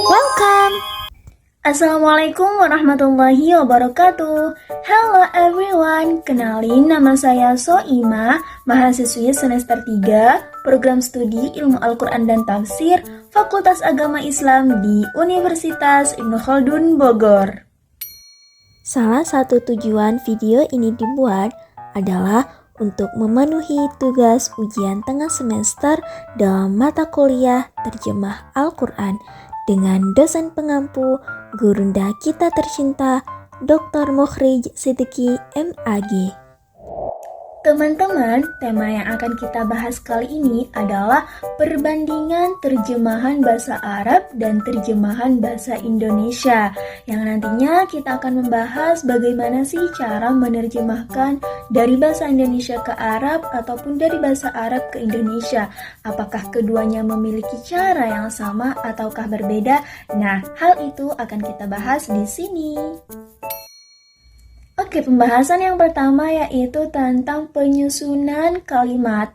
Welcome! Assalamualaikum warahmatullahi wabarakatuh. Hello everyone, kenalin nama saya Soima, mahasiswi semester 3, program studi Ilmu Al-Quran dan Tafsir, Fakultas Agama Islam di Universitas Ibnu Khaldun Bogor. Salah satu tujuan video ini dibuat adalah untuk memenuhi tugas ujian tengah semester dalam mata kuliah terjemah Al-Quran dengan dosen pengampu gurunda kita tercinta Dr. Mukhrij Siddiqi MAG. Teman-teman, tema yang akan kita bahas kali ini adalah perbandingan terjemahan bahasa Arab dan terjemahan bahasa Indonesia, yang nantinya kita akan membahas bagaimana sih cara menerjemahkan dari bahasa Indonesia ke Arab ataupun dari bahasa Arab ke Indonesia. Apakah keduanya memiliki cara yang sama ataukah berbeda? Nah, hal itu akan kita bahas di sini. Oke, pembahasan yang pertama yaitu tentang penyusunan kalimat.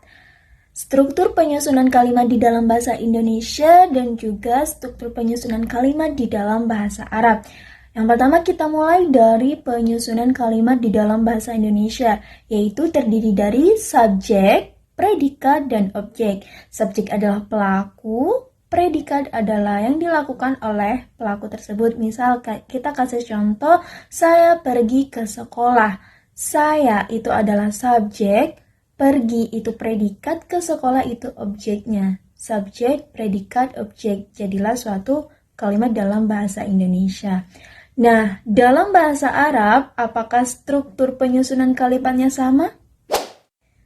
Struktur penyusunan kalimat di dalam bahasa Indonesia dan juga struktur penyusunan kalimat di dalam bahasa Arab. Yang pertama kita mulai dari penyusunan kalimat di dalam bahasa Indonesia, yaitu terdiri dari subjek, predikat, dan objek. Subjek adalah pelaku, predikat adalah yang dilakukan oleh pelaku tersebut. Misal kita kasih contoh, saya pergi ke sekolah. Saya itu adalah subjek, pergi itu predikat, ke sekolah itu objeknya. Subjek, predikat, objek. Jadilah suatu kalimat dalam bahasa Indonesia. Nah, dalam bahasa Arab, apakah struktur penyusunan kalimatnya sama?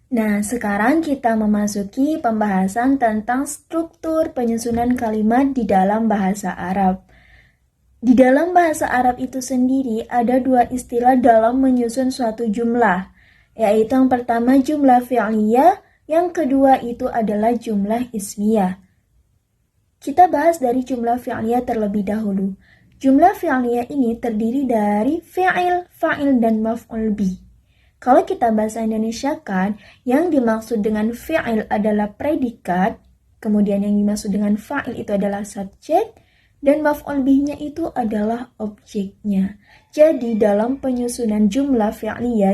Nah, sekarang kita memasuki pembahasan tentang struktur penyusunan kalimat di dalam bahasa Arab. Di dalam bahasa Arab itu sendiri ada dua istilah dalam menyusun suatu jumlah, yaitu yang pertama jumlah fi'liyah, yang kedua itu adalah jumlah ismiyah. Kita bahas dari jumlah fi'liyah terlebih dahulu. Jumlah fi'liyah ini terdiri dari fi'il, fa'il, dan maf'ul bih. Kalau kita bahasa Indonesia kan, yang dimaksud dengan fi'il adalah predikat, kemudian yang dimaksud dengan fa'il itu adalah subjek, dan maf'ul bihnya itu adalah objeknya. Jadi dalam penyusunan jumlah fi'liyah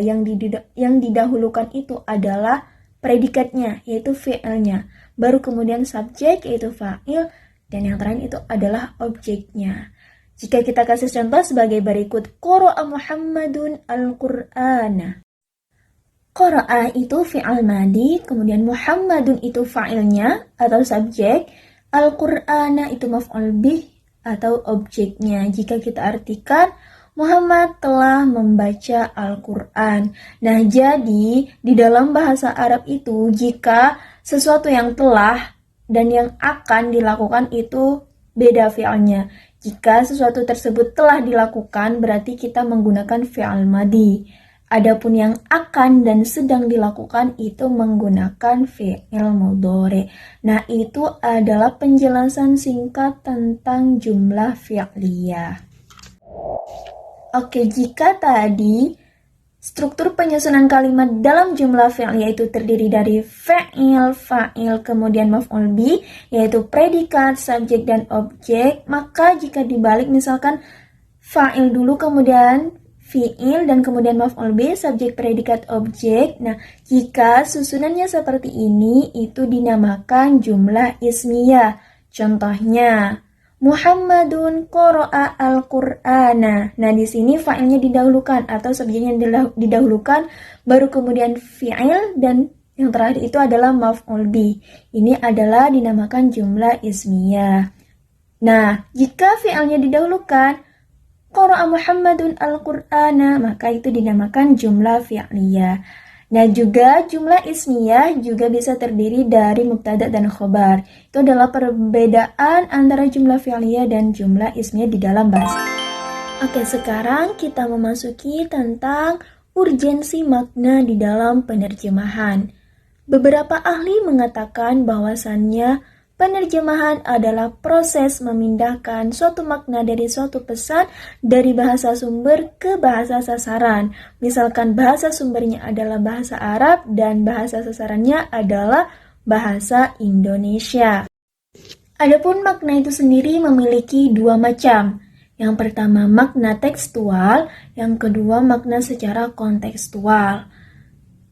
yang didahulukan itu adalah predikatnya, yaitu fi'ilnya. Baru kemudian subjek, yaitu fa'il, dan yang terakhir itu adalah objeknya. Jika kita kasih contoh sebagai berikut, Qara'a Muhammadun al-Qur'ana. Qara'a itu fi'al madi, kemudian Muhammadun itu fa'ilnya atau subjek, Al-Qur'ana itu maf'ul bih atau objeknya. Jika kita artikan, Muhammad telah membaca Al-Qur'an. Nah, jadi di dalam bahasa Arab itu jika sesuatu yang telah dan yang akan dilakukan itu beda fi'alnya. Jika sesuatu tersebut telah dilakukan berarti kita menggunakan fi'al madi. Adapun yang akan dan sedang dilakukan itu menggunakan fi'il mudhari. Nah, itu adalah penjelasan singkat tentang jumlah fi'liyah. Oke, jika tadi struktur penyusunan kalimat dalam jumlah fi'liyah itu terdiri dari fi'il, fa'il, kemudian maf'ul bih, yaitu predikat, subjek, dan objek, maka jika dibalik misalkan fa'il dulu kemudian fi'il dan kemudian maf'ul bih, subjek, predikat, objek. Nah, jika susunannya seperti ini, itu dinamakan jumlah ismiyah. Contohnya, Muhammadun qara'a al-Qur'ana. Nah, di sini fa'ilnya didahulukan atau subjeknya didahulukan, baru kemudian fi'il dan yang terakhir itu adalah maf'ul bih. Ini adalah dinamakan jumlah ismiyah. Nah, jika fi'ilnya didahulukan, Qara'a Muhammadun al-Qur'ana, maka itu dinamakan jumlah fi'liyah. Nah, juga jumlah ismiyah juga bisa terdiri dari mubtada dan khobar. Itu adalah perbedaan antara jumlah fi'liyah dan jumlah ismiyah di dalam bahasa. Oke, sekarang kita memasuki tentang urgensi makna di dalam penerjemahan. Beberapa ahli mengatakan bahwasannya penerjemahan adalah proses memindahkan suatu makna dari suatu pesan dari bahasa sumber ke bahasa sasaran. Misalkan bahasa sumbernya adalah bahasa Arab dan bahasa sasarannya adalah bahasa Indonesia. Adapun makna itu sendiri memiliki dua macam. Yang pertama makna tekstual, yang kedua makna secara kontekstual.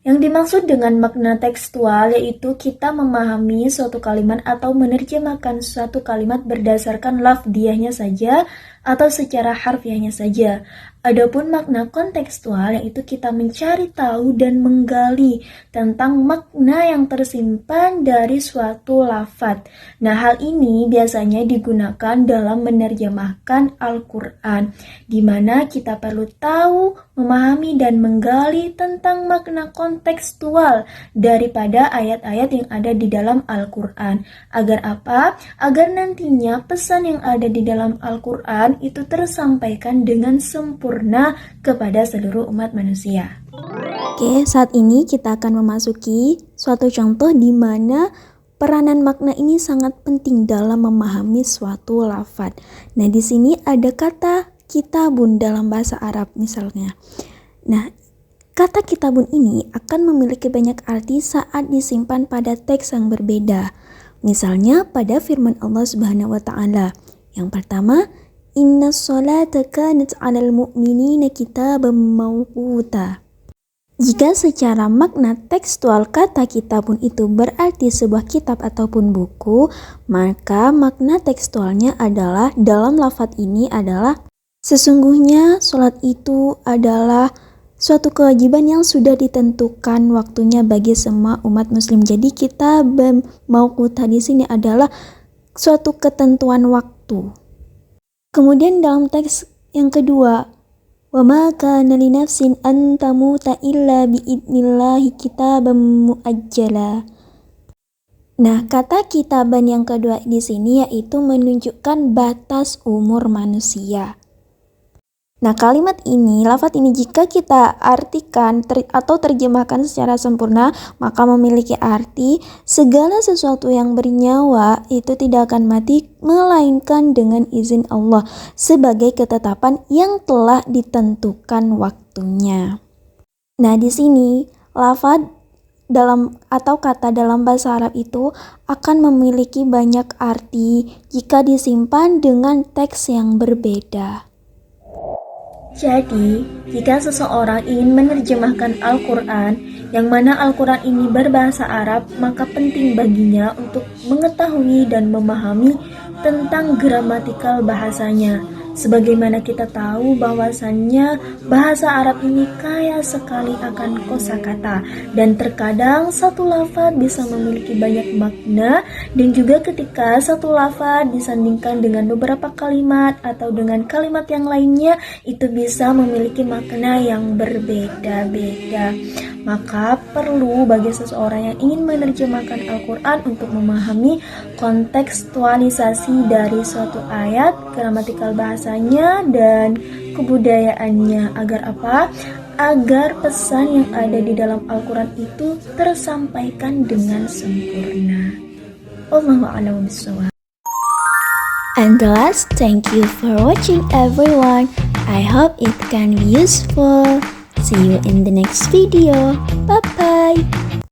Yang dimaksud dengan makna tekstual yaitu kita memahami suatu kalimat atau menerjemahkan suatu kalimat berdasarkan lafdhiyahnya saja atau secara harfiahnya saja. Adapun makna kontekstual yaitu kita mencari tahu dan menggali tentang makna yang tersimpan dari suatu lafadz. Nah, hal ini biasanya digunakan dalam menerjemahkan Al-Quran, di mana kita perlu tahu, memahami, dan menggali tentang makna kontekstual daripada ayat-ayat yang ada di dalam Al-Quran. Agar apa? Agar nantinya pesan yang ada di dalam Al-Quran itu tersampaikan dengan sempurna kepada seluruh umat manusia. Oke, saat ini kita akan memasuki suatu contoh di mana peranan makna ini sangat penting dalam memahami suatu lafadz. Nah, di sini ada kata kitabun dalam bahasa Arab misalnya. Nah, kata kitabun ini akan memiliki banyak arti saat disimpan pada teks yang berbeda. Misalnya pada firman Allah Subhanahu wa taala. Yang pertama, Inna sholata kanat 'alal mu'minina kitaban mawquta. Jika secara makna tekstual kata kitabun itu berarti sebuah kitab ataupun buku, maka makna tekstualnya adalah dalam lafadz ini adalah sesungguhnya sholat itu adalah suatu kewajiban yang sudah ditentukan waktunya bagi semua umat muslim. Jadi kitab mawquta di sini adalah suatu ketentuan waktu. Kemudian dalam teks yang kedua, wa ma kana li nafsin an tamuta illa bi idnillahi kitaban muajjala. Nah, kata kitaban yang kedua di sini yaitu menunjukkan batas umur manusia. Nah, kalimat ini, lafadz ini jika kita artikan atau terjemahkan secara sempurna, maka memiliki arti segala sesuatu yang bernyawa itu tidak akan mati melainkan dengan izin Allah sebagai ketetapan yang telah ditentukan waktunya. Nah, di sini lafadz dalam atau kata dalam bahasa Arab itu akan memiliki banyak arti jika disimpan dengan teks yang berbeda. Jadi, jika seseorang ingin menerjemahkan Al-Quran, yang mana Al-Quran ini berbahasa Arab, maka penting baginya untuk mengetahui dan memahami tentang gramatikal bahasanya. Sebagaimana kita tahu bahwasannya bahasa Arab ini kaya sekali akan kosakata, dan terkadang satu lafadz bisa memiliki banyak makna, dan juga ketika satu lafadz disandingkan dengan beberapa kalimat atau dengan kalimat yang lainnya, itu bisa memiliki makna yang berbeda-beda. Maka perlu bagi seseorang yang ingin menerjemahkan Al-Quran untuk memahami kontekstualisasi dari suatu ayat, gramatikal bahasanya, dan kebudayaannya. Agar apa? Agar pesan yang ada di dalam Al-Quran itu tersampaikan dengan sempurna. Wallahu a'lam bishawab. And the last, thank you for watching everyone. I hope it can be useful. See you in the next video. Bye bye.